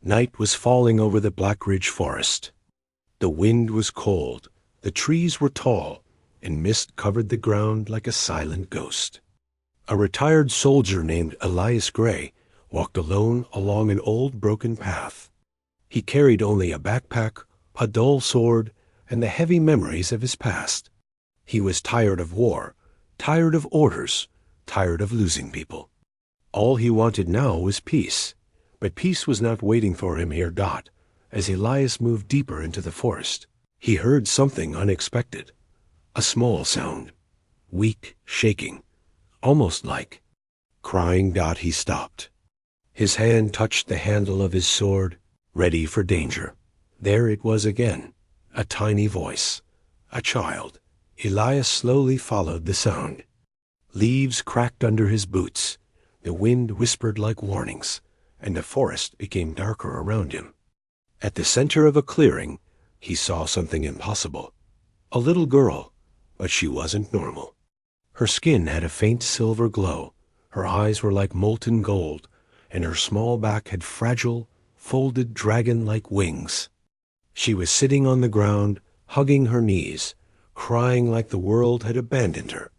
Night was falling over the Black Ridge forest. The wind was cold, the trees were tall, and mist covered the ground like a silent ghost. A retired soldier named Elias Gray walked alone along an old broken path. He carried only a backpack, a dull sword, and the heavy memories of his past. He was tired of war, tired of orders, tired of losing people. All he wanted now was peace, but peace was not waiting for him here. As Elias moved deeper into the forest, he heard something unexpected. A small sound, weak, shaking, almost like crying. He stopped. His hand touched the handle of his sword, ready for danger. There it was again, a tiny voice, a child. Elias slowly followed the sound. Leaves cracked under his boots, the wind whispered like warnings, and the forest became darker around him. At the center of a clearing, he saw something impossible. A little girl, but she wasn't normal. Her skin had a faint silver glow, her eyes were like molten gold, and her small back had fragile, folded dragon-like wings. She was sitting on the ground, hugging her knees, crying like the world had abandoned her.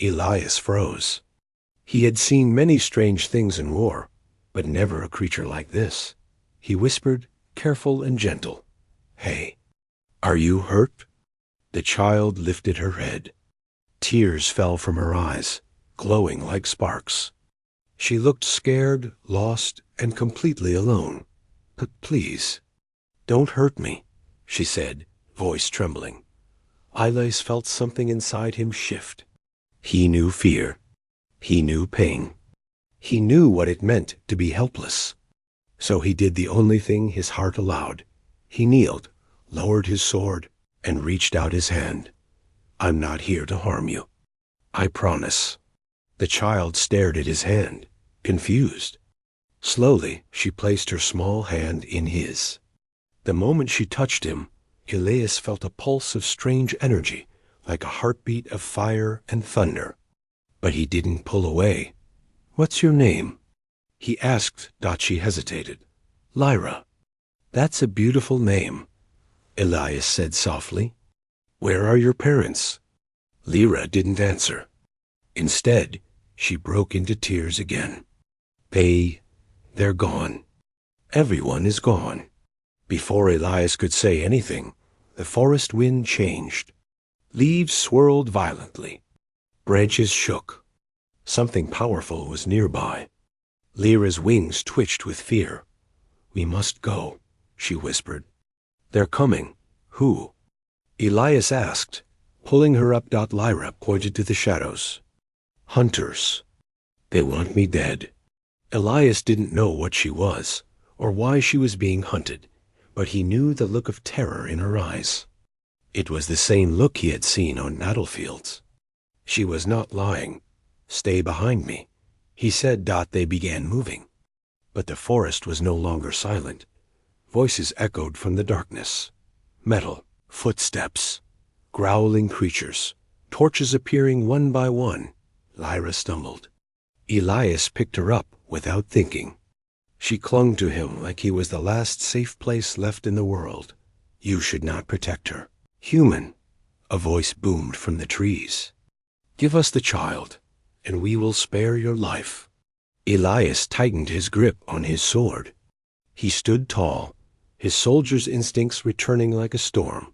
Elias froze. He had seen many strange things in war, but never a creature like this. He whispered, careful and gentle, "Hey, are you hurt?" The child lifted her head. Tears fell from her eyes, glowing like sparks. She looked scared, lost, and completely alone. "But please, don't hurt me," she said, voice trembling. Elias felt something inside him shift. He knew fear. He knew pain. He knew what it meant to be helpless. So he did the only thing his heart allowed. He kneeled, lowered his sword, and reached out his hand. "I'm not here to harm you. I promise." The child stared at his hand, confused. Slowly, she placed her small hand in his. The moment she touched him, Elias felt a pulse of strange energy, like a heartbeat of fire and thunder. But he didn't pull away. "What's your name?" he asked. She hesitated. "Lyra." "That's a beautiful name," Elias said softly. "Where are your parents?" Lyra didn't answer. Instead, she broke into tears again. They're gone. Everyone is gone." Before Elias could say anything, the forest wind changed. Leaves swirled violently. Branches shook. Something powerful was nearby. Lyra's wings twitched with fear. "We must go," she whispered. "They're coming." "Who?" Elias asked, pulling her up. Lyra pointed to the shadows. "Hunters. They want me dead." Elias didn't know what she was, or why she was being hunted, but he knew the look of terror in her eyes. It was the same look he had seen on battlefields. She was not lying. "Stay behind me," he said. They began moving. But the forest was no longer silent. Voices echoed from the darkness. Metal, footsteps, growling creatures, torches appearing one by one. Lyra stumbled. Elias picked her up without thinking. She clung to him like he was the last safe place left in the world. "You should not protect her. Human," a voice boomed from the trees. "Give us the child, and we will spare your life." Elias tightened his grip on his sword. He stood tall, his soldier's instincts returning like a storm.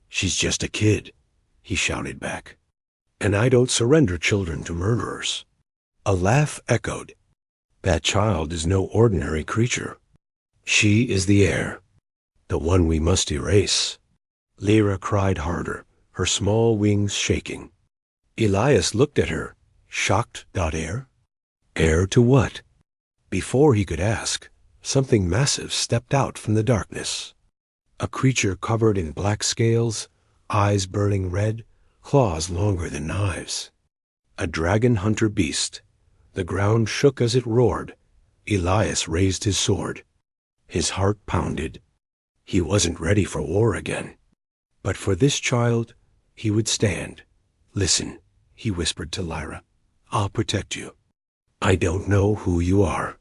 "She's just a kid," he shouted back. "And I don't surrender children to murderers." A laugh echoed. "That child is no ordinary creature. She is the heir, the one we must erase." Lyra cried harder, her small wings shaking. Elias looked at her, shocked. "Heir? Heir to what?" Before he could ask, something massive stepped out from the darkness. A creature covered in black scales, eyes burning red, claws longer than knives. A dragon hunter beast. The ground shook as it roared. Elias raised his sword. His heart pounded. He wasn't ready for war again. But for this child, he would stand. "Listen," he whispered to Lyra. "I'll protect you. I don't know who you are.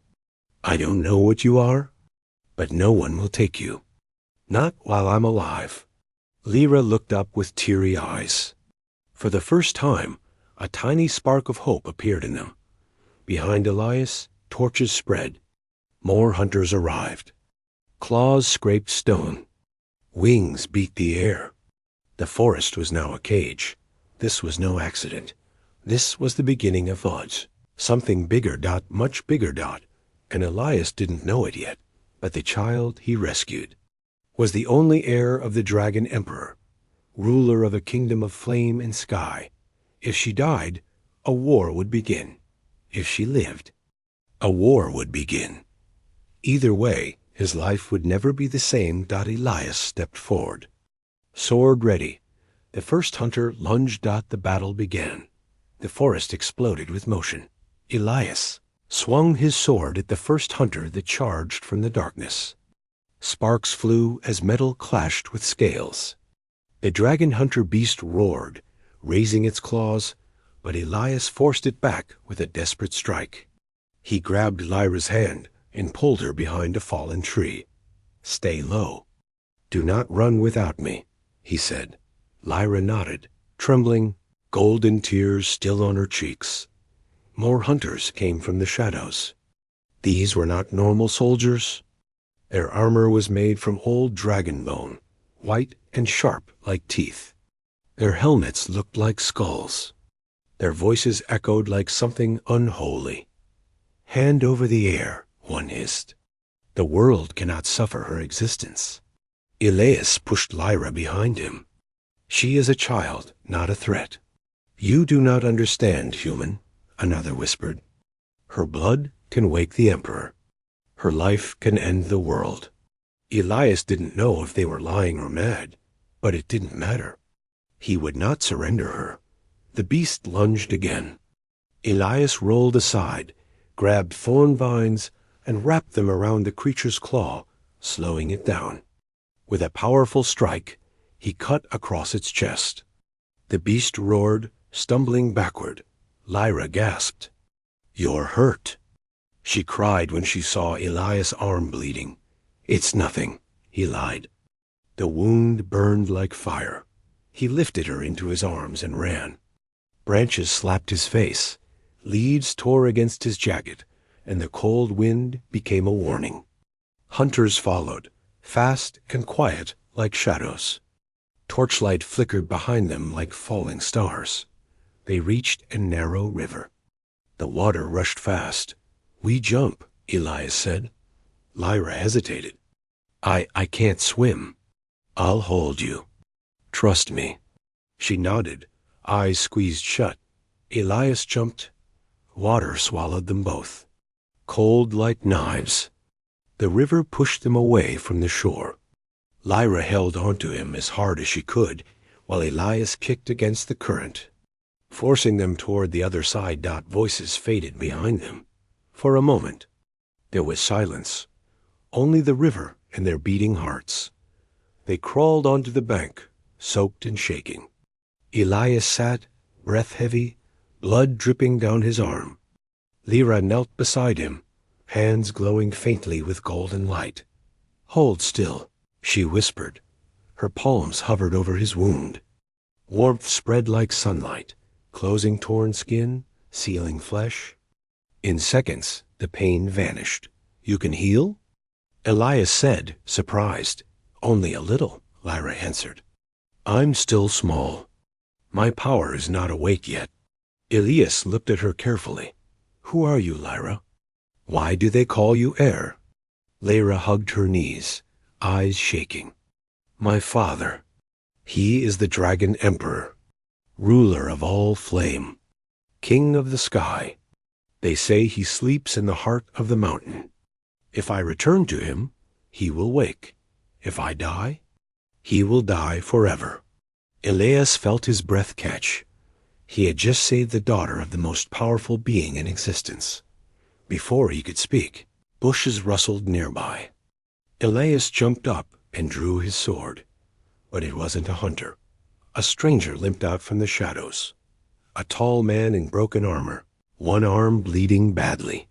I don't know what you are. but no one will take you. Not while I'm alive." Lyra looked up with teary eyes. For the first time, a tiny spark of hope appeared in them. Behind Elias, torches spread. More hunters arrived. Claws scraped stone. Wings beat the air. The forest was now a cage. This was no accident. This was the beginning of odds. Something bigger, much bigger, and Elias didn't know it yet. But the child he rescued was the only heir of the Dragon Emperor, ruler of a kingdom of flame and sky. If she died, a war would begin. If she lived, a war would begin. Either way, his life would never be the same. Elias stepped forward. Sword ready. The first hunter lunged. The battle began. The forest exploded with motion. Elias swung his sword at the first hunter that charged from the darkness. Sparks flew as metal clashed with scales. The dragon hunter beast roared, raising its claws, but Elias forced it back with a desperate strike. He grabbed Lyra's hand and pulled her behind a fallen tree. "Stay low. Do not run without me," he said. Lyra nodded, trembling, golden tears still on her cheeks. More hunters came from the shadows. These were not normal soldiers. Their armor was made from old dragon bone, white and sharp like teeth. Their helmets looked like skulls. Their voices echoed like something unholy. "Hand over the air," one hissed. "The world cannot suffer her existence." Elias pushed Lyra behind him. "She is a child, not a threat." "You do not understand, human," another whispered. "Her blood can wake the Emperor. Her life can end the world." Elias didn't know if they were lying or mad, but it didn't matter. He would not surrender her. The beast lunged again. Elias rolled aside, grabbed thorn vines, and wrapped them around the creature's claw, slowing it down. With a powerful strike, he cut across its chest. The beast roared, stumbling backward. Lyra gasped. "You're hurt," she cried when she saw Elias' arm bleeding. "It's nothing," he lied. The wound burned like fire. He lifted her into his arms and ran. Branches slapped his face. Leaves tore against his jacket, and the cold wind became a warning. Hunters followed, fast and quiet like shadows. Torchlight flickered behind them like falling stars. They reached a narrow river. The water rushed fast. "We jump," Elias said. Lyra hesitated. I can't swim." "I'll hold you. Trust me." She nodded, eyes squeezed shut. Elias jumped. Water swallowed them both. Cold like knives. The river pushed them away from the shore. Lyra held onto him as hard as she could, while Elias kicked against the current, forcing them toward the other side. Voices faded behind them. For a moment, there was silence. Only the river and their beating hearts. They crawled onto the bank, soaked and shaking. Elias sat, breath heavy, blood dripping down his arm. Lyra knelt beside him, hands glowing faintly with golden light. "Hold still," she whispered. Her palms hovered over his wound. Warmth spread like sunlight, closing torn skin, sealing flesh. In seconds, the pain vanished. "You can heal?" Elias said, surprised. "Only a little," Lyra answered. "I'm still small. My power is not awake yet." Elias looked at her carefully. "Who are you, Lyra? Why do they call you Heir?" Lyra hugged her knees, eyes shaking. "My father. He is the Dragon Emperor, ruler of all flame, king of the sky. They say he sleeps in the heart of the mountain. If I return to him, he will wake. If I die, he will die forever." Elias felt his breath catch. He had just saved the daughter of the most powerful being in existence. Before he could speak, bushes rustled nearby. Elias jumped up and drew his sword. But it wasn't a hunter. A stranger limped out from the shadows. A tall man in broken armor, one arm bleeding badly.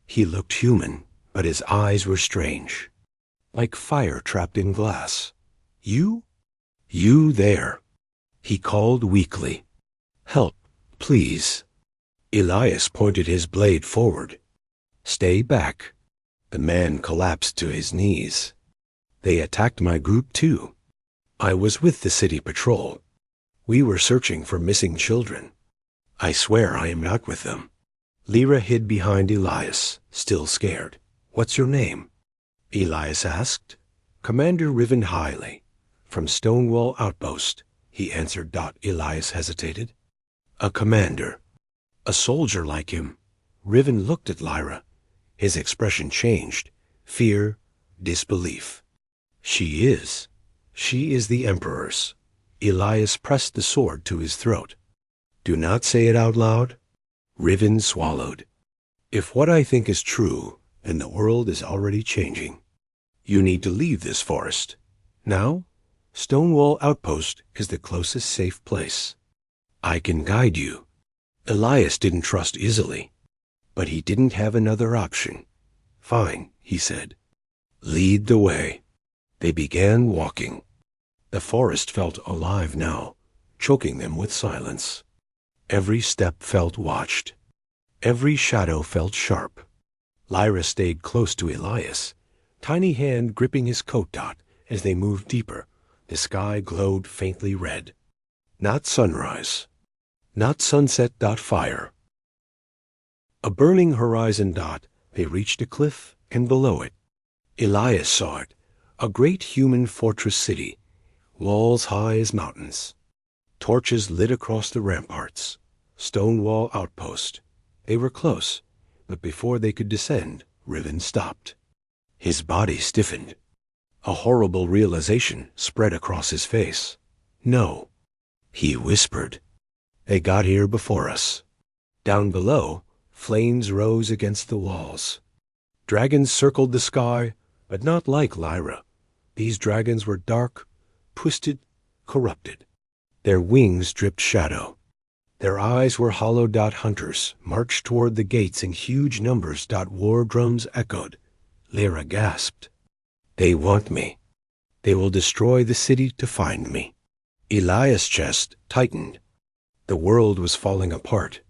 He looked human, but his eyes were strange. like fire trapped in glass. You? You there. He called weakly. Help, please. Elias pointed his blade forward. Stay back. The man collapsed to his knees. They attacked my group too. I was with the city patrol. We were searching for missing children. I swear I am not with them. Lyra hid behind Elias, still scared. What's your name? Elias asked. Commander Riven Hiley. From Stonewall Outpost, he answered. Elias hesitated. A commander. A soldier like him. Riven looked at Lyra. His expression changed. Fear, disbelief. She is the Emperor's. Elias pressed the sword to his throat. Do not say it out loud. Riven swallowed. If what I think is true, then the world is already changing. You need to leave this forest. Now, Stonewall Outpost is the closest safe place. I can guide you. Elias didn't trust easily, but he didn't have another option. Fine, he said. Lead the way. They began walking. The forest felt alive now, choking them with silence. Every step felt watched. Every shadow felt sharp. Lyra stayed close to Elias, tiny hand gripping his coat. As they moved deeper, the sky glowed faintly red. Not sunrise. Not sunset. Fire. A burning horizon. They reached a cliff, and below it, Elias saw it, a great human fortress city, walls high as mountains. Torches lit across the ramparts. Stonewall Outpost. They were close, but before they could descend, Riven stopped. His body stiffened. A horrible realization spread across his face. No, he whispered. They got here before us. Down below, flames rose against the walls. Dragons circled the sky, but not like Lyra. These dragons were dark, twisted, corrupted. Their wings dripped shadow. Their eyes were hollow. Hunters marched toward the gates in huge numbers. War drums echoed. Lyra gasped. They want me. They will destroy the city to find me. Elias' chest tightened. The world was falling apart,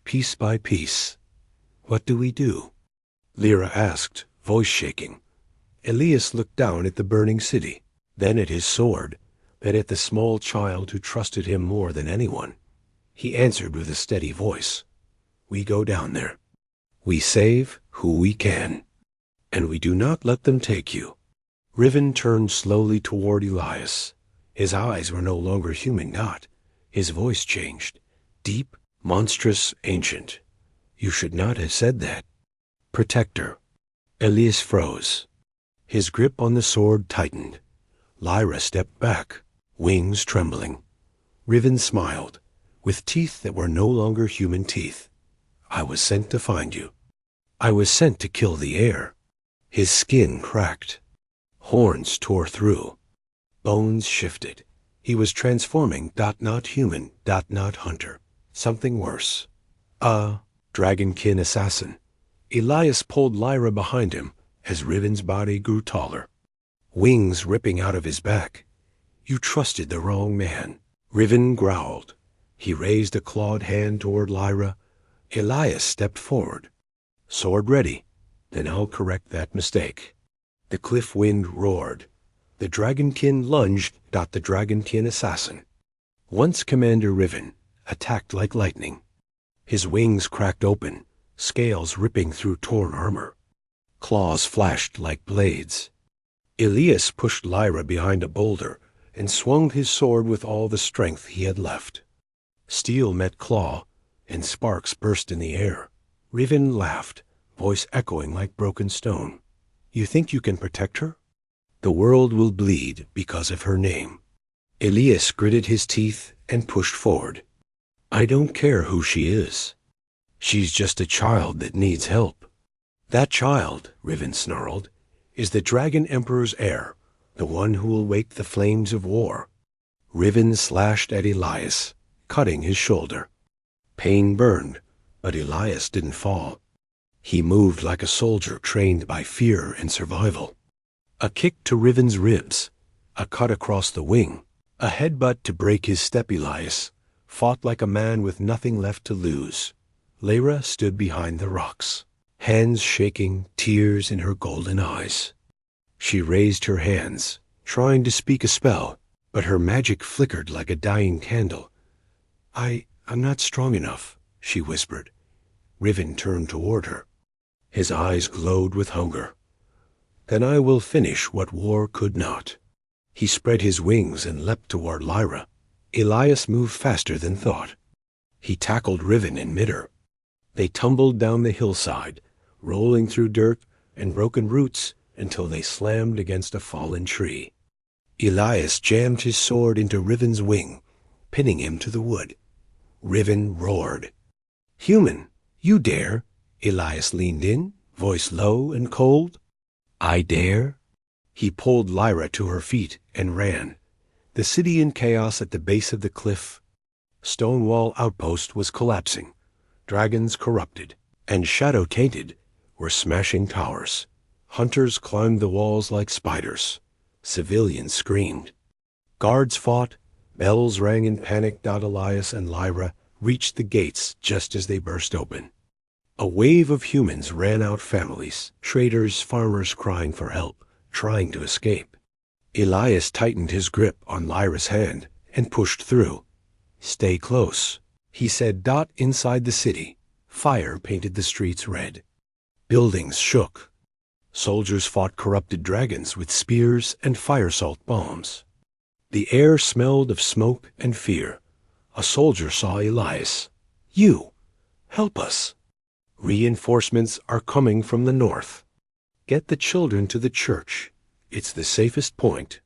piece by piece. What do we do? Lyra asked, voice shaking. Elias looked down at the burning city, then at his sword, then at the small child who trusted him more than anyone. He answered with a steady voice. We go down there. We save who we can. And we do not let them take you. Riven turned slowly toward Elias. His eyes were no longer human. His voice changed. Deep, monstrous, ancient. You should not have said that. Protector. Elias froze. His grip on the sword tightened. Lyra stepped back, wings trembling. Riven smiled, with teeth that were no longer human teeth. I was sent to find you. I was sent to kill the heir. His skin cracked. Horns tore through. Bones shifted. He was transforming. Not human. Not hunter. Something worse. A dragonkin assassin. Elias pulled Lyra behind him as Riven's body grew taller. Wings ripping out of his back. You trusted the wrong man. Riven growled. He raised a clawed hand toward Lyra. Elias stepped forward. Sword ready. Then I'll correct that mistake. The cliff wind roared. The dragonkin lunged. The dragonkin assassin. Once Commander Riven attacked like lightning. His wings cracked open, scales ripping through torn armor. Claws flashed like blades. Elias pushed Lyra behind a boulder and swung his sword with all the strength he had left. Steel met claw, and sparks burst in the air. Riven laughed, voice echoing like broken stone. You think you can protect her? The world will bleed because of her name. Elias gritted his teeth and pushed forward. I don't care who she is. She's just a child that needs help. That child, Riven snarled, is the Dragon Emperor's heir, the one who will wake the flames of war. Riven slashed at Elias, cutting his shoulder. Pain burned, but Elias didn't fall. He moved like a soldier trained by fear and survival. A kick to Riven's ribs, a cut across the wing, a headbutt to break his step. Elias fought like a man with nothing left to lose. Lyra stood behind the rocks, hands shaking, tears in her golden eyes. She raised her hands, trying to speak a spell, but her magic flickered like a dying candle. I'm not strong enough, she whispered. Riven turned toward her. His eyes glowed with hunger. Then I will finish what war could not. He spread his wings and leapt toward Lyra. Elias moved faster than thought. He tackled Riven in midair. They tumbled down the hillside, rolling through dirt and broken roots until they slammed against a fallen tree. Elias jammed his sword into Riven's wing, pinning him to the wood. Riven roared. "Human, you dare?" Elias leaned in, voice low and cold. "I dare?" He pulled Lyra to her feet and ran. The city in chaos at the base of the cliff. Stonewall Outpost was collapsing. Dragons corrupted and shadow-tainted were smashing towers. Hunters climbed the walls like spiders. Civilians screamed. Guards fought. Bells rang in panic. Elias and Lyra reached the gates just as they burst open. A wave of humans ran out, families, traders, farmers crying for help, trying to escape. Elias tightened his grip on Lyra's hand and pushed through. "Stay close," he said. Inside the city, fire painted the streets red. Buildings shook. Soldiers fought corrupted dragons with spears and fire salt bombs. The air smelled of smoke and fear. A soldier saw Elias. "You, help us. Reinforcements are coming from the north. Get the children to the church. It's the safest point."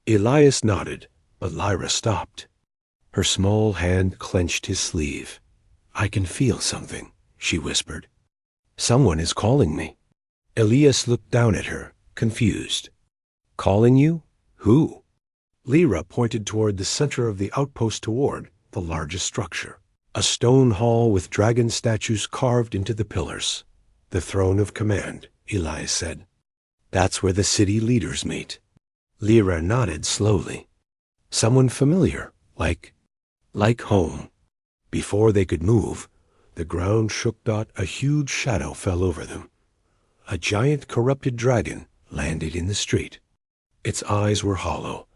Elias nodded, but Lyra stopped. Her small hand clenched his sleeve. "I can feel something," she whispered. "Someone is calling me." Elias looked down at her, confused. "Calling you? Who?" Lyra pointed toward the center of the outpost, toward the largest structure. A stone hall with dragon statues carved into the pillars. "The throne of command," Elias said. "That's where the city leaders meet." Lyra nodded slowly. "Someone familiar, like home." Before they could move, the ground shook. A huge shadow fell over them. A giant corrupted dragon landed in the street. Its eyes were hollow,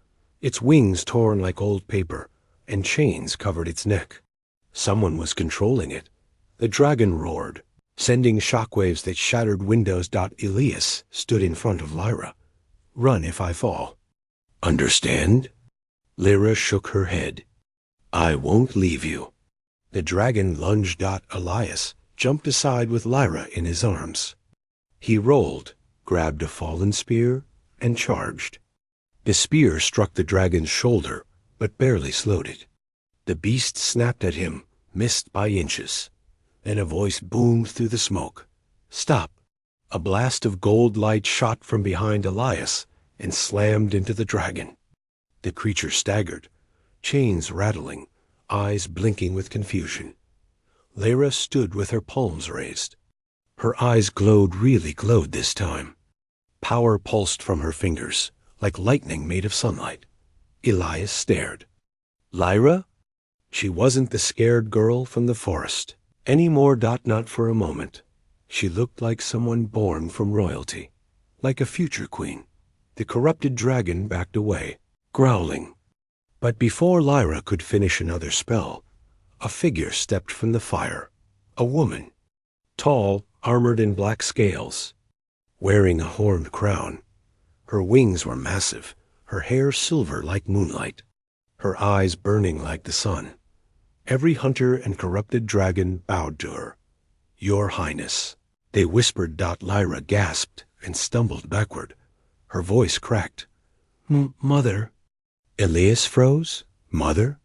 its wings torn like old paper, and chains covered its neck. Someone was controlling it. The dragon roared, sending shockwaves that shattered windows. Elias stood in front of Lyra. "Run if I fall." "Understand?" Lyra shook her head. "I won't leave you." The dragon lunged. Elias jumped aside with Lyra in his arms. He rolled, grabbed a fallen spear, and charged. The spear struck the dragon's shoulder, but barely slowed it. The beast snapped at him, missed by inches. Then a voice boomed through the smoke. "Stop!" A blast of gold light shot from behind Elias and slammed into the dragon. The creature staggered, chains rattling, eyes blinking with confusion. Lyra stood with her palms raised. Her eyes really glowed this time. Power pulsed from her fingers, like lightning made of sunlight. Elias stared. "Lyra?" She wasn't the scared girl from the forest anymore. Not for a moment. She looked like someone born from royalty, like a future queen. The corrupted dragon backed away, growling. But before Lyra could finish another spell, a figure stepped from the fire. A woman, tall, armored in black scales, wearing a horned crown. Her wings were massive, her hair silver like moonlight, her eyes burning like the sun. Every hunter and corrupted dragon bowed to her. "Your Highness," they whispered. Lyra gasped and stumbled backward. Her voice cracked. Mother." Elias froze. "Mother?"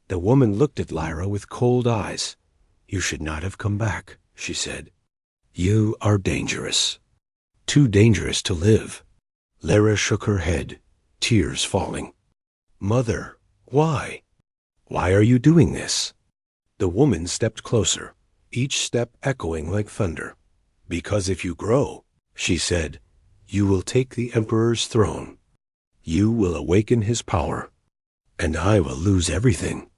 The woman looked at Lyra with cold eyes. "You should not have come back," she said. "You are dangerous. Too dangerous to live." Lyra shook her head, tears falling. "Mother, why? Why are you doing this?" The woman stepped closer, each step echoing like thunder. "Because if you grow," she said, You will take the Emperor's throne. You will awaken his power, and I will lose everything.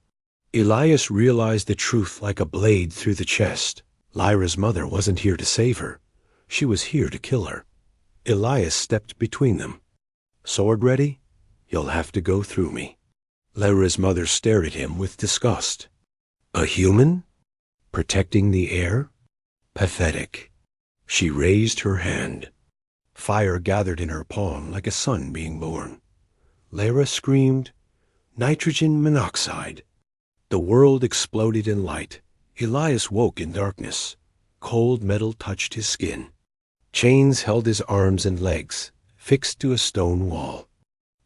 Elias realized the truth like a blade through the chest. Lyra's mother wasn't here to save her. She was here to kill her. Elias stepped between them. Sword ready? You'll have to go through me. Lyra's mother stared at him with disgust. A human? Protecting the heir? Pathetic. She raised her hand. Fire gathered in her palm like a sun being born. Lyra screamed, "Nitrogen monoxide!" The world exploded in light. Elias woke in darkness. Cold metal touched his skin. Chains held his arms and legs, fixed to a stone wall.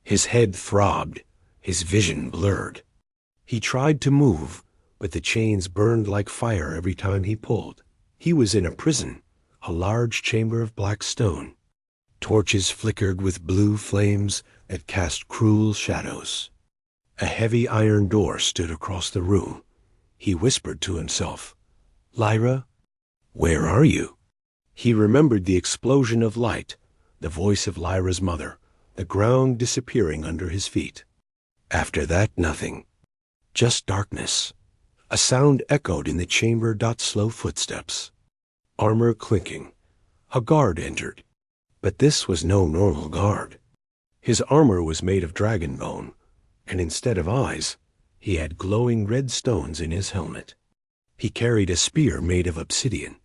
His head throbbed, his vision blurred. He tried to move, but the chains burned like fire every time he pulled. He was in a prison, a large chamber of black stone. Torches flickered with blue flames that cast cruel shadows. A heavy iron door stood across the room. He whispered to himself, "Lyra, where are you?" He remembered the explosion of light, the voice of Lyra's mother, the ground disappearing under his feet. After that, nothing. Just darkness. A sound echoed in the chamber. Slow footsteps. Armor clinking. A guard entered. But this was no normal guard. His armor was made of dragon bone, and instead of eyes, he had glowing red stones in his helmet. He carried a spear made of obsidian.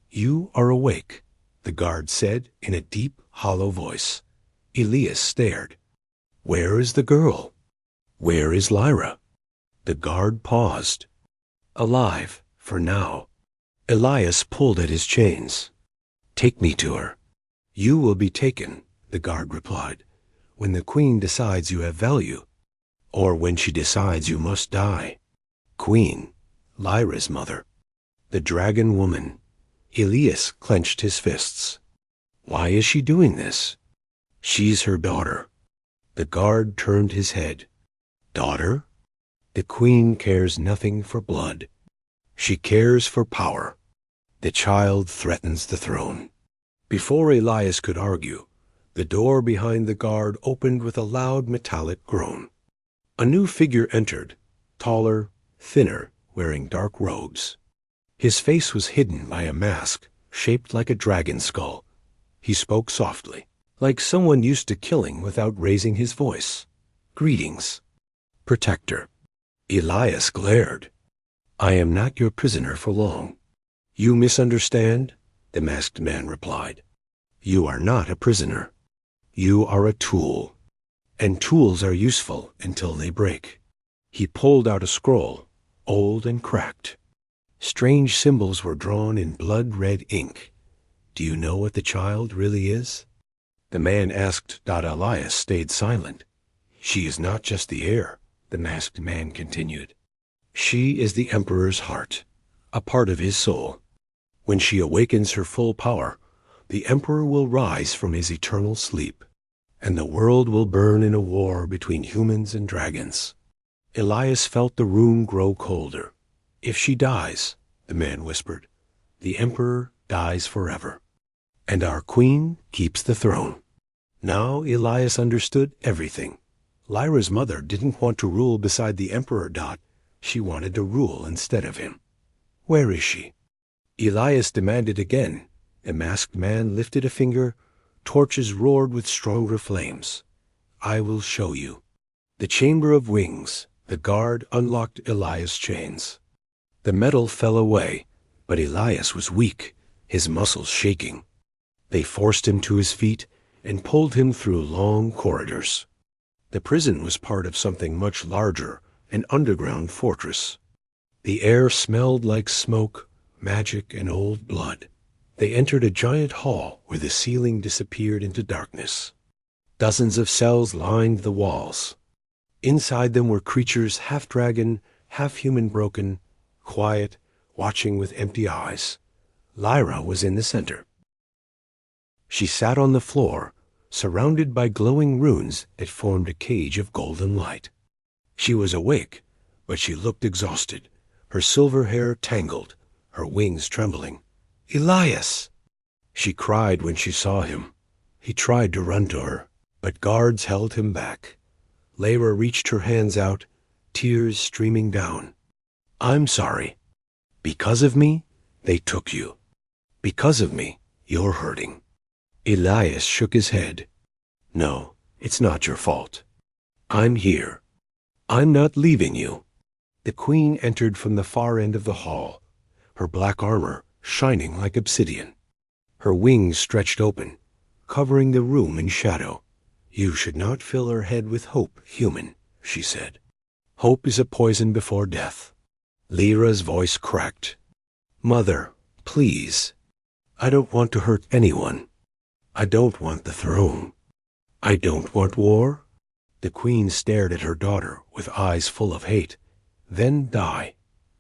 "You are awake," the guard said in a deep, hollow voice. Elias stared. "Where is the girl? Where is Lyra?" The guard paused. "Alive, for now." Elias pulled at his chains. "Take me to her." "You will be taken," the guard replied, "when the queen decides you have value, or when she decides you must die." Queen, Lyra's mother, the dragon woman. Elias clenched his fists. Why is she doing this? She's her daughter. The guard turned his head. Daughter? The queen cares nothing for blood. She cares for power. The child threatens the throne. Before Elias could argue, the door behind the guard opened with a loud metallic groan. A new figure entered, taller, thinner, wearing dark robes. His face was hidden by a mask shaped like a dragon skull. He spoke softly, like someone used to killing without raising his voice. "Greetings, Protector." Elias glared. "I am not your prisoner for long." "You misunderstand," the masked man replied. "You are not a prisoner. You are a tool, and tools are useful until they break." He pulled out a scroll, old and cracked. Strange symbols were drawn in blood-red ink. "Do you know what the child really is?" The man asked. Elias stayed silent. "She is not just the heir," the masked man continued. "She is the Emperor's heart, a part of his soul. When she awakens her full power, the Emperor will rise from his eternal sleep, and the world will burn in a war between humans and dragons." Elias felt the room grow colder. "If she dies," the man whispered, "the Emperor dies forever, and our queen keeps the throne." Now Elias understood everything. Lyra's mother didn't want to rule beside the Emperor. She wanted to rule instead of him. "Where is she?" Elias demanded again. The masked man lifted a finger. Torches roared with stronger flames. "I will show you." The chamber of wings. The guard unlocked Elias' chains. The metal fell away, but Elias was weak, his muscles shaking. They forced him to his feet and pulled him through long corridors. The prison was part of something much larger, an underground fortress. The air smelled like smoke, magic, and old blood. They entered a giant hall where the ceiling disappeared into darkness. Dozens of cells lined the walls. Inside them were creatures half dragon, half human, broken, quiet, watching with empty eyes. Lyra was in the center. She sat on the floor, surrounded by glowing runes that formed a cage of golden light. She was awake, but she looked exhausted, her silver hair tangled, her wings trembling. "Elias!" She cried when she saw him. He tried to run to her, but guards held him back. Lyra reached her hands out, tears streaming down. I'm sorry. Because of me, they took you. Because of me, you're hurting. Elias shook his head. No, it's not your fault. I'm here. I'm not leaving you. The queen entered from the far end of the hall, her black armor shining like obsidian. Her wings stretched open, covering the room in shadow. You should not fill her head with hope, human, she said. Hope is a poison before death. Lyra's voice cracked. Mother, please. I don't want to hurt anyone. I don't want the throne. I don't want war. The queen stared at her daughter with eyes full of hate. Then die,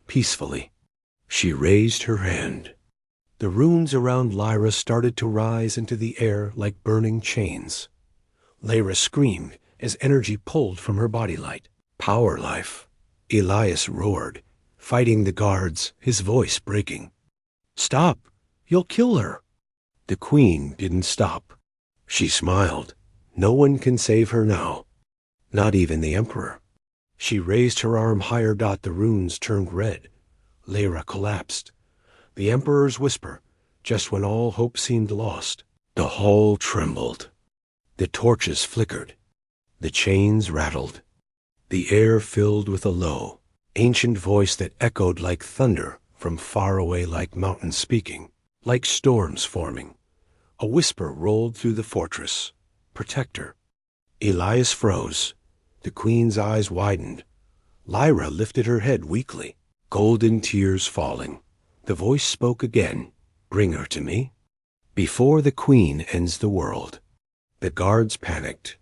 peacefully. She raised her hand. The runes around Lyra started to rise into the air like burning chains. Lyra screamed as energy pulled from her body light. Power life. Elias roared, fighting the guards, his voice breaking. Stop! You'll kill her! The queen didn't stop. She smiled. No one can save her now. Not even the emperor. She raised her arm higher. The runes turned red. Lyra collapsed. The emperor's whisper, just when all hope seemed lost. The hall trembled. The torches flickered. The chains rattled. The air filled with a low, ancient voice that echoed like thunder from far away, like mountains speaking, like storms forming. A whisper rolled through the fortress. Protect her. Elias froze. The queen's eyes widened. Lyra lifted her head weakly, golden tears falling. The voice spoke again. Bring her to me. Before the queen ends the world. The guards panicked.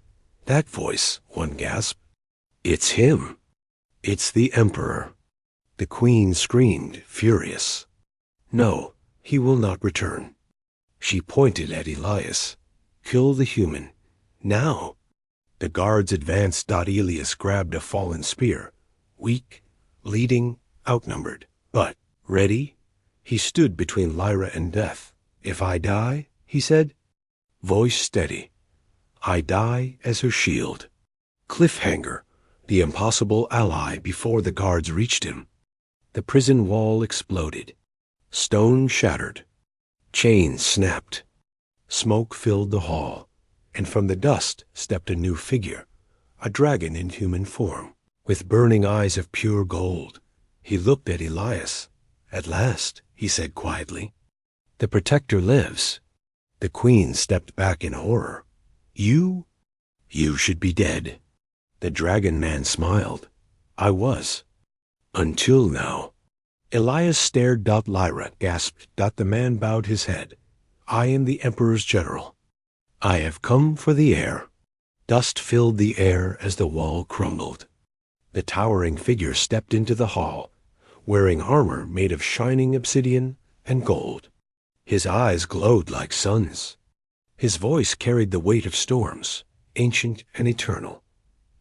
That voice, one gasped. It's him. It's the emperor. The queen screamed, furious. No, he will not return. She pointed at Elias. Kill the human. Now. The guards advanced. Elias grabbed a fallen spear. Weak, bleeding, outnumbered, but ready. He stood between Lyra and death. If I die, he said. Voice steady. I die as her shield. Cliffhanger, the impossible ally before the guards reached him. The prison wall exploded. Stone shattered. Chains snapped. Smoke filled the hall, and from the dust stepped a new figure, a dragon in human form, with burning eyes of pure gold. He looked at Elias. At last, he said quietly, the protector lives. The queen stepped back in horror. You should be dead. The dragon man smiled. I was. Until now. Elias stared. Lyra gasped. The man bowed his head. I am the emperor's general. I have come for the heir. Dust filled the air as the wall crumbled. The towering figure stepped into the hall, wearing armor made of shining obsidian and gold. His eyes glowed like suns. His voice carried the weight of storms, ancient and eternal.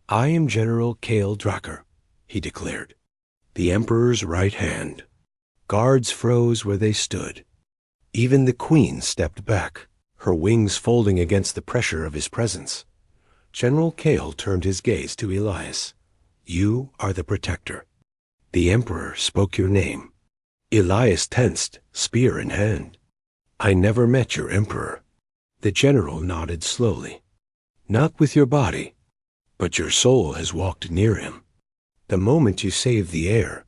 I am General Kale Drakkar, he declared, the emperor's right hand. Guards froze where they stood. Even the queen stepped back, her wings folding against the pressure of his presence. General Kale turned his gaze to Elias. You are the protector. The emperor spoke your name. Elias tensed, spear in hand. I never met your emperor. The general nodded slowly. Not with your body, but your soul has walked near him. The moment you saved the heir,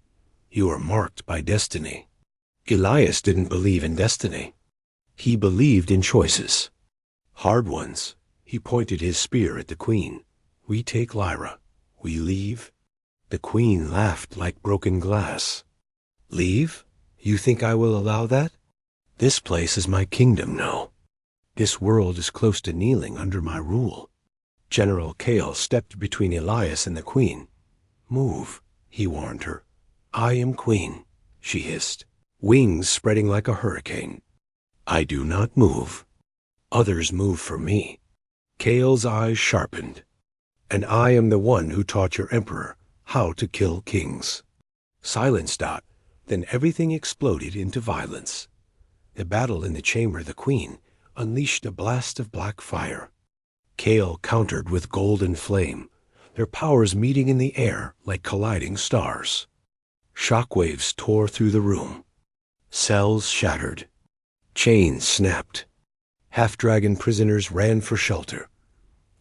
you are marked by destiny. Elias didn't believe in destiny. He believed in choices. Hard ones. He pointed his spear at the queen. We take Lyra. We leave. The queen laughed like broken glass. Leave? You think I will allow that? This place is my kingdom now. This world is close to kneeling under my rule. General Kale stepped between Elias and the queen. Move, he warned her. I am queen, she hissed, wings spreading like a hurricane. I do not move. Others move for me. Kale's eyes sharpened. And I am the one who taught your emperor how to kill kings. Silence. Then everything exploded into violence. The battle in the chamber, the queen, unleashed a blast of black fire. Kale countered with golden flame, their powers meeting in the air like colliding stars. Shockwaves tore through the room. Cells shattered. Chains snapped. Half-dragon prisoners ran for shelter.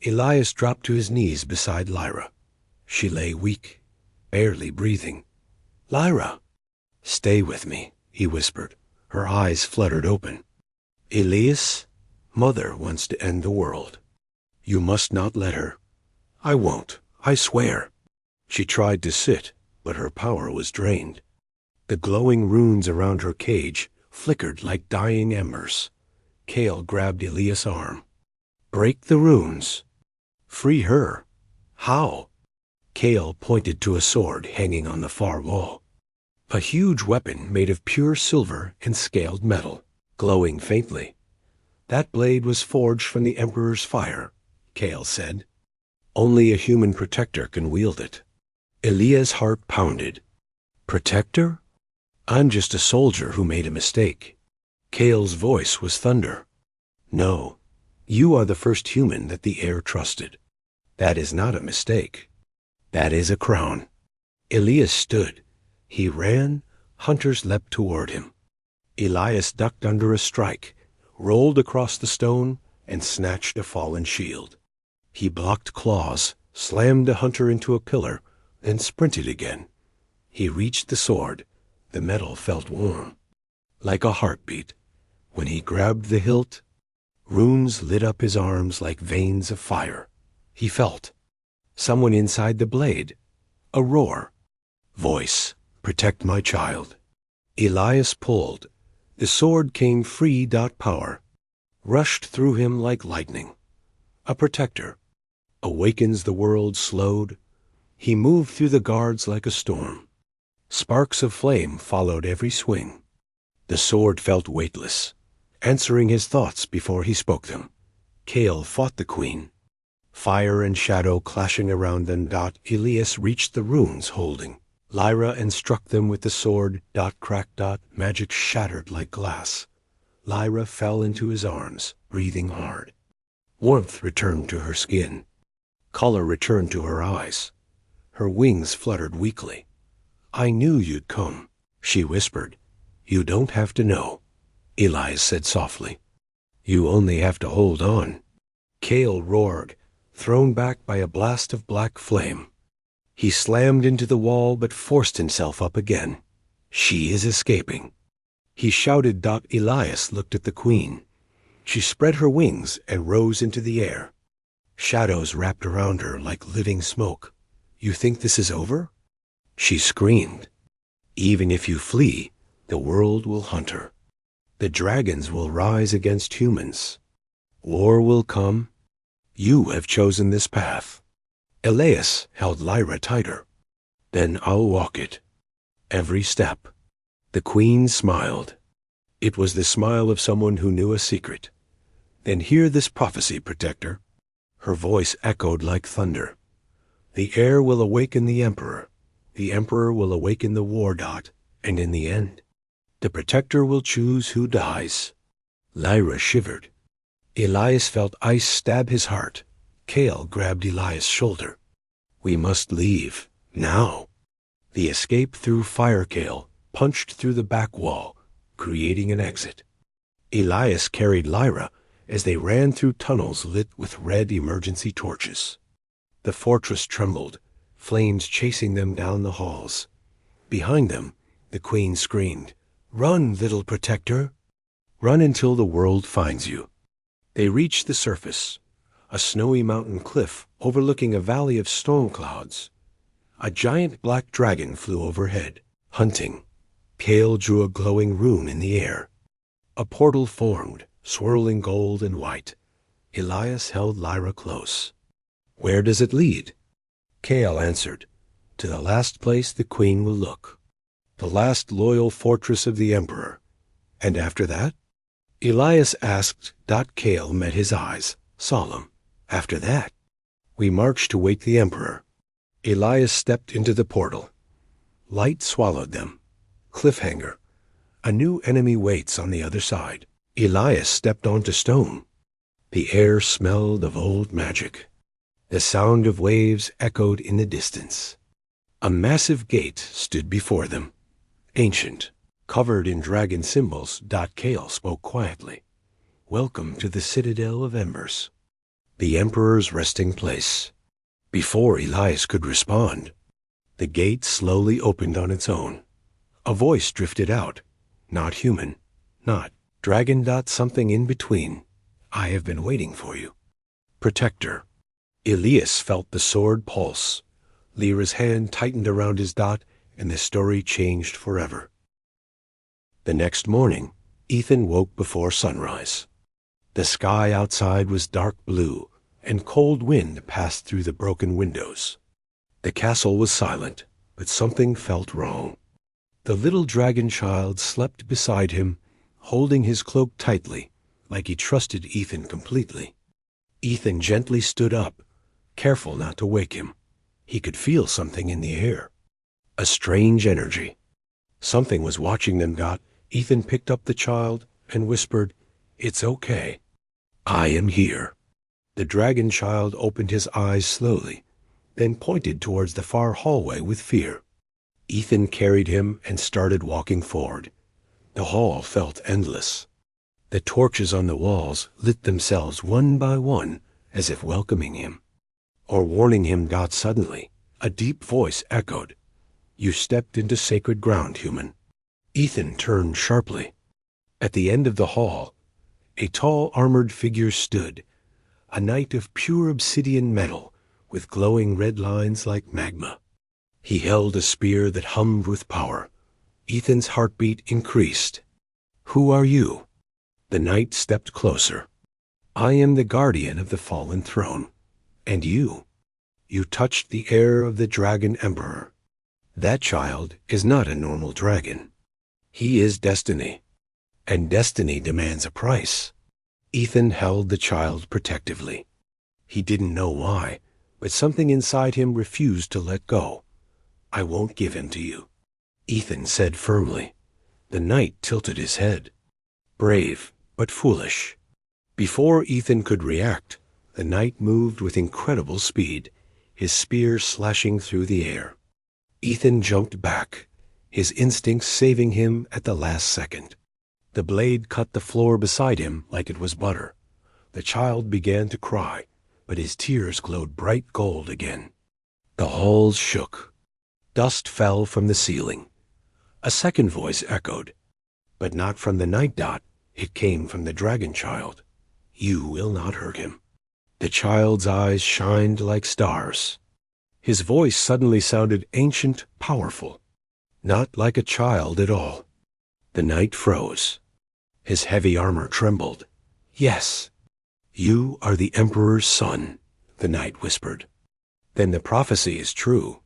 Elias dropped to his knees beside Lyra. She lay weak, barely breathing. "Lyra!" "Stay with me," he whispered. Her eyes fluttered open. "Elias, Mother wants to end the world. You must not let her." "I won't, I swear." She tried to sit, but her power was drained. The glowing runes around her cage flickered like dying embers. Kale grabbed Elias' arm. "Break the runes." "Free her." "How?" Kale pointed to a sword hanging on the far wall. A huge weapon made of pure silver and scaled metal, glowing faintly. "That blade was forged from the Emperor's fire," Kale said. "Only a human protector can wield it." Elias' heart pounded. "Protector? I'm just a soldier who made a mistake." Kale's voice was thunder. "No, you are the first human that the Heir trusted. That is not a mistake. That is a crown." Elias stood. He ran. Hunters leapt toward him. Elias ducked under a strike, rolled across the stone, and snatched a fallen shield. He blocked claws, slammed a hunter into a pillar, and sprinted again. He reached the sword. The metal felt warm, like a heartbeat. When he grabbed the hilt, runes lit up his arms like veins of fire. He felt someone inside the blade. A roar. "Voice, protect my child." Elias pulled. The sword came free. Power rushed through him like lightning. A protector. Awakens the world slowed. He moved through the guards like a storm. Sparks of flame followed every swing. The sword felt weightless, answering his thoughts before he spoke them. Kale fought the queen. Fire and shadow clashing around them. Elias reached the runes holding Lyra and struck them with the sword. Crack. Magic shattered like glass. Lyra fell into his arms, breathing hard. Warmth returned to her skin. Color returned to her eyes. Her wings fluttered weakly. "I knew you'd come," she whispered. "You don't have to know," Elias said softly. "You only have to hold on." Kale roared, thrown back by a blast of black flame. He slammed into the wall but forced himself up again. "She is escaping." He shouted. Elias looked at the queen. She spread her wings and rose into the air. Shadows wrapped around her like living smoke. "You think this is over?" She screamed. "Even if you flee, the world will hunt her. The dragons will rise against humans. War will come. You have chosen this path." Elias held Lyra tighter. "Then I'll walk it. Every step." The queen smiled. It was the smile of someone who knew a secret. "Then hear this prophecy, protector." Her voice echoed like thunder. "The Heir will awaken the Emperor. The Emperor will awaken the war. And in the end, the protector will choose who dies." Lyra shivered. Elias felt ice stab his heart. Kale grabbed Elias' shoulder. "We must leave, now." The escape through fire. Kale punched through the back wall, creating an exit. Elias carried Lyra as they ran through tunnels lit with red emergency torches. The fortress trembled, flames chasing them down the halls. Behind them, the queen screamed, "Run, little protector! Run until the world finds you." They reached the surface, a snowy mountain cliff overlooking a valley of storm clouds. A giant black dragon flew overhead, hunting. Kale drew a glowing rune in the air. A portal formed, swirling gold and white. Elias held Lyra close. "Where does it lead?" Kale answered, "To the last place the queen will look. The last loyal fortress of the Emperor. And after that?" Elias asked. Kale met his eyes, solemn. "After that, we march to wake the Emperor." Elias stepped into the portal. Light swallowed them. Cliffhanger. A new enemy waits on the other side. Elias stepped onto stone. The air smelled of old magic. The sound of waves echoed in the distance. A massive gate stood before them. Ancient, covered in dragon symbols, Kale spoke quietly. "Welcome to the Citadel of Embers, the Emperor's resting place." Before Elias could respond, the gate slowly opened on its own. A voice drifted out. Not human, not dragon. Something in between. "I have been waiting for you, Protector." Elias felt the sword pulse. Lyra's hand tightened around his dot, and the story changed forever. The next morning, Ethan woke before sunrise. The sky outside was dark blue, and cold wind passed through the broken windows. The castle was silent, but something felt wrong. The little dragon child slept beside him, holding his cloak tightly, like he trusted Ethan completely. Ethan gently stood up, careful not to wake him. He could feel something in the air. A strange energy. Something was watching them. Ethan picked up the child and whispered, "It's okay. I am here." The dragon child opened his eyes slowly, then pointed towards the far hallway with fear. Ethan carried him and started walking forward. The hall felt endless. The torches on the walls lit themselves one by one, as if welcoming him, or warning him. Suddenly, a deep voice echoed, "You stepped into sacred ground, human." Ethan turned sharply. At the end of the hall, a tall armored figure stood, a knight of pure obsidian metal, with glowing red lines like magma. He held a spear that hummed with power. Ethan's heartbeat increased. "Who are you?" The knight stepped closer. "I am the guardian of the fallen throne. And you? You touched the heir of the dragon emperor. That child is not a normal dragon. He is destiny. And destiny demands a price." Ethan held the child protectively. He didn't know why, but something inside him refused to let go. "I won't give him to you," Ethan said firmly. The knight tilted his head. Brave, but foolish. Before Ethan could react, the knight moved with incredible speed, his spear slashing through the air. Ethan jumped back, his instincts saving him at the last second. The blade cut the floor beside him like it was butter. The child began to cry, but his tears glowed bright gold again. The halls shook. Dust fell from the ceiling. A second voice echoed, but not from the night. It came from the dragon child. "You will not hurt him." The child's eyes shined like stars. His voice suddenly sounded ancient, powerful, not like a child at all. The knight froze. His heavy armor trembled. "Yes, you are the Emperor's son," the knight whispered. "Then the prophecy is true."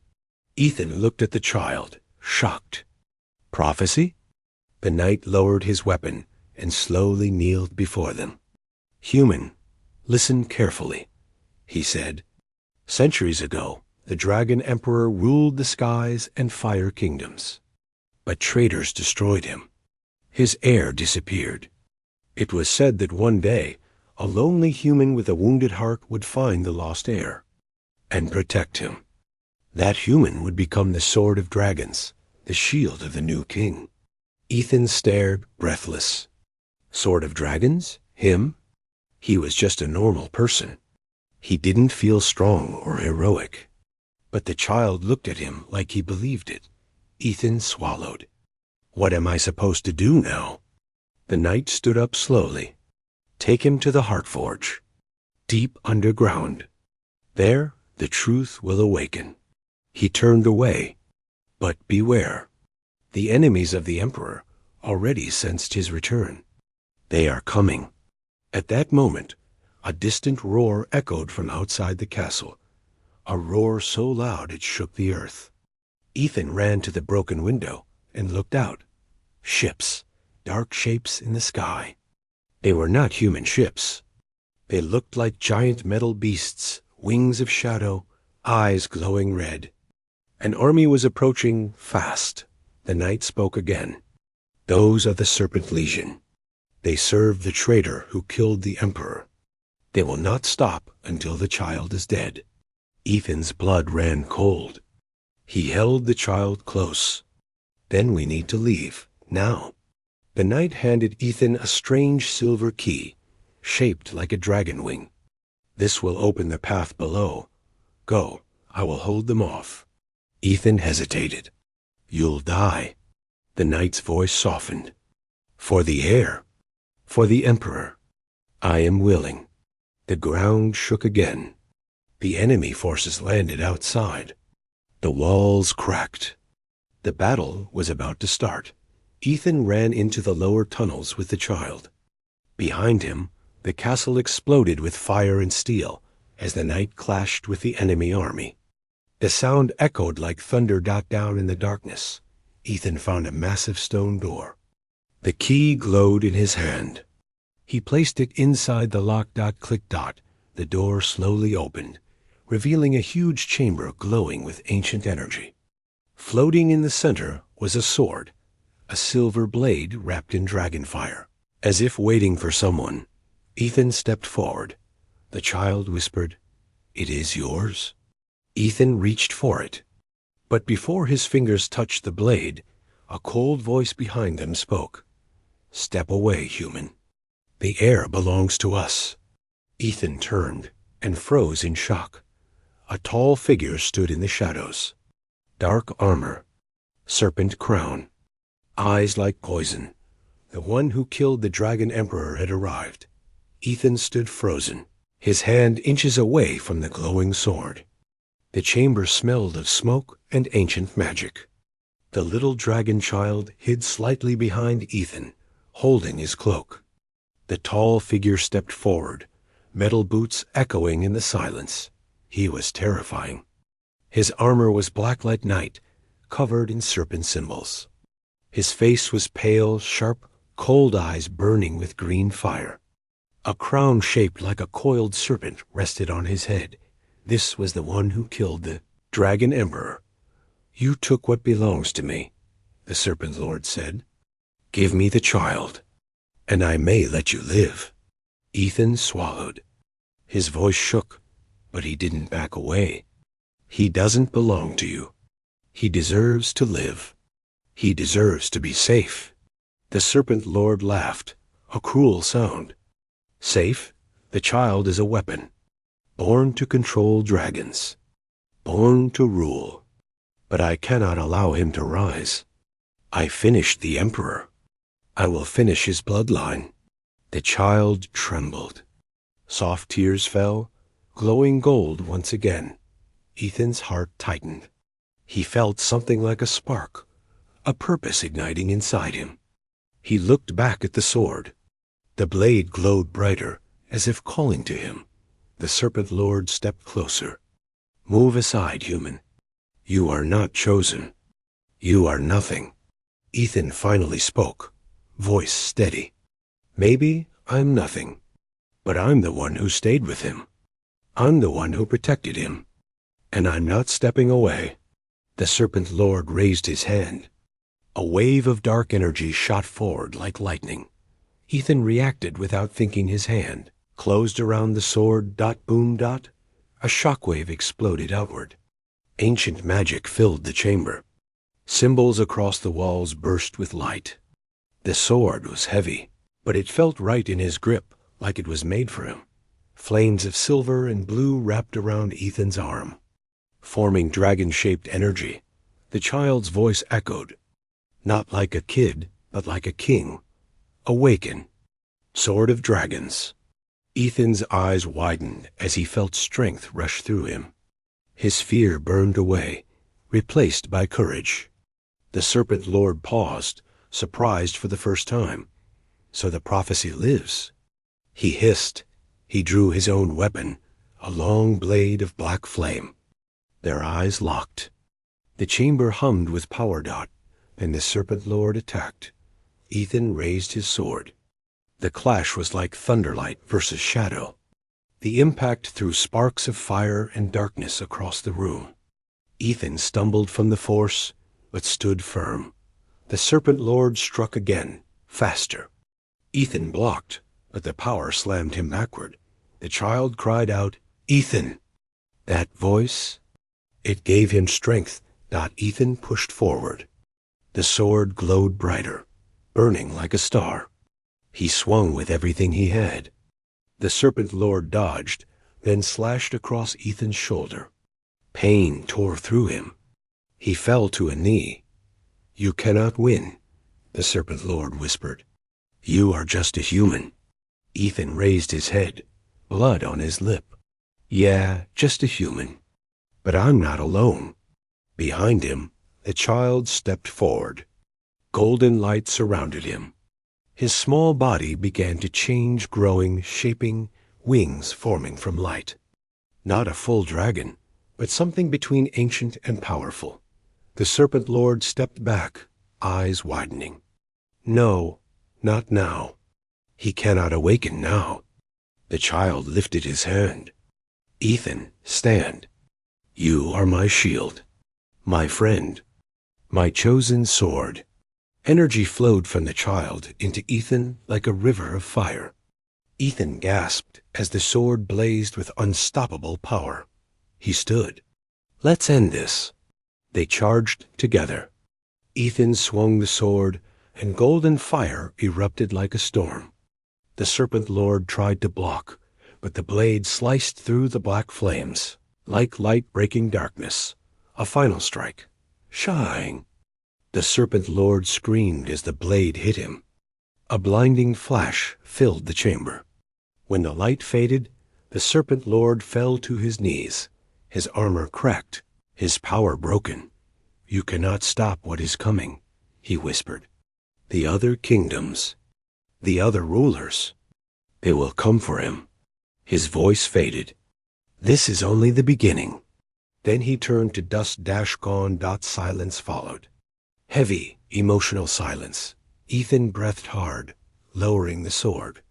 Ethan looked at the child, shocked. "Prophecy?" The knight lowered his weapon and slowly kneeled before them. "Human, listen carefully," he said. "Centuries ago, the Dragon Emperor ruled the skies and fire kingdoms. But traitors destroyed him. His heir disappeared. It was said that one day, a lonely human with a wounded heart would find the lost heir and protect him. That human would become the sword of dragons, the shield of the new king." Ethan stared, breathless. Sword of dragons? Him? He was just a normal person. He didn't feel strong or heroic. But the child looked at him like he believed it. Ethan swallowed. "What am I supposed to do now?" The knight stood up slowly. "Take him to the Heartforge, deep underground. There, the truth will awaken." He turned away. But beware. The enemies of the Emperor already sensed his return. They are coming. At that moment, a distant roar echoed from outside the castle, a roar so loud it shook the earth. Ethan ran to the broken window and looked out. Ships, dark shapes in the sky. They were not human ships. They looked like giant metal beasts, wings of shadow, eyes glowing red. An army was approaching fast. The knight spoke again. "Those are the Serpent Legion. They serve the traitor who killed the emperor. They will not stop until the child is dead. Ethan's blood ran cold. He held the child close. Then we need to leave, now. The knight handed Ethan a strange silver key, shaped like a dragon wing. This will open the path below. Go, I will hold them off. Ethan hesitated. You'll die. The knight's voice softened. For the heir. For the emperor. I am willing. The ground shook again. The enemy forces landed outside. The walls cracked. The battle was about to start. Ethan ran into the lower tunnels with the child. Behind him, the castle exploded with fire and steel as the knight clashed with the enemy army. The sound echoed like thunder down in the darkness. Ethan found a massive stone door. The key glowed in his hand. He placed it inside the lock. Click. The door slowly opened, revealing a huge chamber glowing with ancient energy. Floating in the center was a sword, a silver blade wrapped in dragon fire. As if waiting for someone, Ethan stepped forward. The child whispered, "It is yours?" Ethan reached for it. But before his fingers touched the blade, a cold voice behind them spoke. "Step away, human. The heir belongs to us." Ethan turned and froze in shock. A tall figure stood in the shadows. Dark armor, serpent crown, eyes like poison. The one who killed the dragon emperor had arrived. Ethan stood frozen, his hand inches away from the glowing sword. The chamber smelled of smoke and ancient magic. The little dragon child hid slightly behind Ethan, holding his cloak. The tall figure stepped forward, metal boots echoing in the silence. He was terrifying. His armor was black like night, covered in serpent symbols. His face was pale, sharp, cold eyes burning with green fire. A crown shaped like a coiled serpent rested on his head. This was the one who killed the dragon emperor. "You took what belongs to me," the serpent lord said. "Give me the child, and I may let you live." Ethan swallowed. His voice shook, but he didn't back away. "He doesn't belong to you. He deserves to live. He deserves to be safe." The serpent lord laughed, a cruel sound. "Safe? The child is a weapon. Born to control dragons. Born to rule. But I cannot allow him to rise. I finished the emperor. I will finish his bloodline." The child trembled. Soft tears fell, glowing gold once again. Ethan's heart tightened. He felt something like a spark, a purpose igniting inside him. He looked back at the sword. The blade glowed brighter, as if calling to him. The serpent lord stepped closer. "Move aside, human. You are not chosen. You are nothing." Ethan finally spoke, voice steady. "Maybe I'm nothing, but I'm the one who stayed with him. I'm the one who protected him. And I'm not stepping away." The serpent lord raised his hand. A wave of dark energy shot forward like lightning. Ethan reacted without thinking. His hand closed around the sword. Boom. A shockwave exploded outward. Ancient magic filled the chamber. Symbols across the walls burst with light. The sword was heavy, but it felt right in his grip, like it was made for him. Flames of silver and blue wrapped around Ethan's arm, forming dragon-shaped energy. The child's voice echoed, not like a kid, but like a king. "Awaken, sword of dragons." Ethan's eyes widened as he felt strength rush through him. His fear burned away, replaced by courage. The serpent lord paused, surprised for the first time. "So the prophecy lives." He hissed. He drew his own weapon, a long blade of black flame. Their eyes locked. The chamber hummed with power. Then the serpent lord attacked. Ethan raised his sword. The clash was like thunderlight versus shadow. The impact threw sparks of fire and darkness across the room. Ethan stumbled from the force, but stood firm. The serpent lord struck again, faster. Ethan blocked, but the power slammed him backward. The child cried out, "Ethan!" That voice, it gave him strength. Ethan pushed forward. The sword glowed brighter, burning like a star. He swung with everything he had. The Serpent Lord dodged, then slashed across Ethan's shoulder. Pain tore through him. He fell to a knee. "You cannot win," the Serpent Lord whispered. "You are just a human." Ethan raised his head, blood on his lip. "Yeah, just a human. But I'm not alone." Behind him, the child stepped forward. Golden light surrounded him. His small body began to change, growing, shaping, wings forming from light. Not a full dragon, but something between ancient and powerful. The Serpent Lord stepped back, eyes widening. "No, not now. He cannot awaken now." The child lifted his hand. "Ethan, stand. You are my shield, my friend, my chosen sword." Energy flowed from the child into Ethan like a river of fire. Ethan gasped as the sword blazed with unstoppable power. He stood. "Let's end this." They charged together. Ethan swung the sword, and golden fire erupted like a storm. The Serpent Lord tried to block, but the blade sliced through the black flames, like light breaking darkness. A final strike. Shine! The Serpent Lord screamed as the blade hit him. A blinding flash filled the chamber. When the light faded, the Serpent Lord fell to his knees, his armor cracked, his power broken. "You cannot stop what is coming," he whispered. "The other kingdoms, the other rulers, they will come for him." His voice faded. "This is only the beginning." Then he turned to dust gone. Silence followed. Heavy, emotional silence. Ethan breathed hard, lowering the sword.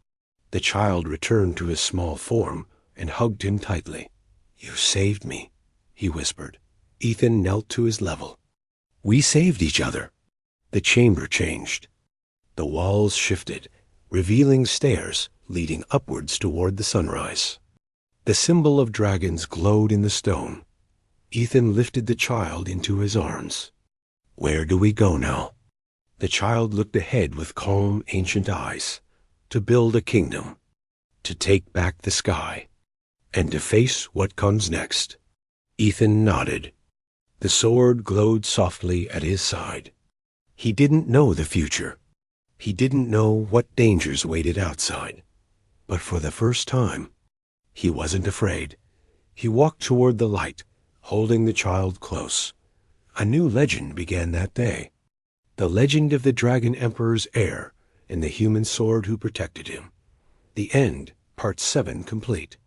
The child returned to his small form and hugged him tightly. "You saved me," he whispered. Ethan knelt to his level. "We saved each other." The chamber changed. The walls shifted, revealing stairs leading upwards toward the sunrise. The symbol of dragons glowed in the stone. Ethan lifted the child into his arms. "Where do we go now?" The child looked ahead with calm, ancient eyes. To build a kingdom, to take back the sky, and to face what comes next. Ethan nodded. The sword glowed softly at his side. He didn't know the future. He didn't know what dangers waited outside. But for the first time, he wasn't afraid. He walked toward the light, holding the child close. A new legend began that day. The legend of the Dragon Emperor's heir and the human sword who protected him. The end, part 7 complete.